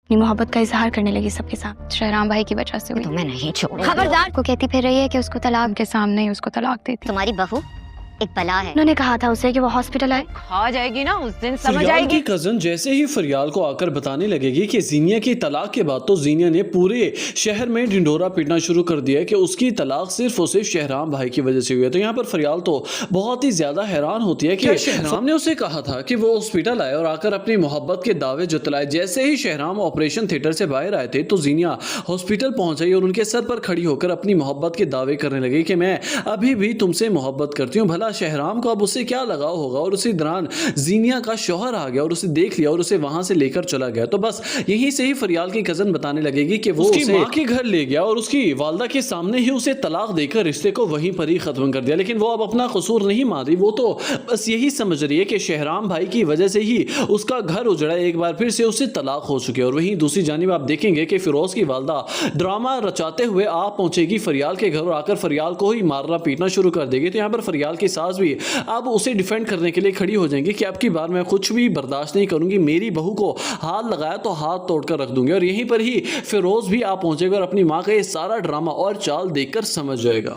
अपनी मोहब्बत का इजहार करने लगी सबके सामने। शहराम भाई की वजह से हुई। तुम्हें नहीं छोड़। खबरदार को कहती फिर रही है कि उसको तलाक के सामने ही उसको तलाक देती। तुम्हारी बहू एक बला है। उन्होंने कहा था उसे कि वो हॉस्पिटल आए। खा जाएगी ना उस दिन समझ फरियाल आएगी। की कजन जैसे ही फरियाल को आकर बताने लगेगी कि जीनिया की तलाक के बाद तो जीनिया ने पूरे शहर में ढिंढोरा पीटना शुरू कर दिया कि उसकी तलाक सिर्फ और सिर्फ शहराम भाई की वजह से हुई है। तो यहाँ पर फरियाल तो बहुत ही ज्यादा हैरान होती है कि शहराम ने उसे कहा था कि वो हॉस्पिटल आए और आकर अपनी मोहब्बत के दावे जतलाए। जैसे ही शहराम ऑपरेशन थिएटर से बाहर आए थे तो जीनिया हॉस्पिटल पहुंच गई और उनके सर पर खड़ी होकर अपनी मोहब्बत के दावे करने लगी कि मैं अभी भी तुमसे मोहब्बत करती हूँ। भला शहराम को अब उससे क्या लगाव होगा। और उसी दौरान जीनिया का शौहर आ गया और उसे देख लिया और उसे वहां से लेकर चला गया। तो बस यहीं से ही फरियाल की कजन बताने लगेगी कि वो उसकी मां के घर ले गया और उसकी वालदा के सामने ही उसे तलाक देकर रिश्ते को वहीं पर ही खत्म कर दिया। लेकिन वो अब अपना कसूर नहीं मान रही, वो तो बस यही समझ रही है कि शहराम भाई की वजह से ही उसका घर उजड़ा, एक बार फिर से उससे तलाक हो चुके। और वहीं दूसरी जानिब आप देखेंगे कि फिरोज की वालदा ड्रामा रचाते हुए आप पहुंचेगी फरियाल के घर और आकर फरियाल को ही मारना पीटना शुरू कर देगी। तो यहाँ पर फरियाल की सास भी अब उसे डिफेंड करने के लिए खड़ी हो जाएंगी कि अब की बार मैं कुछ भी बर्दाश्त नहीं करूंगी, मेरी बहू को हाथ लगाया तो हाथ तोड़कर रख दूंगी। और यहीं पर ही फिरोज भी आप पहुंचेगा और अपनी मां का ये सारा ड्रामा और चाल देखकर समझ जाएगा।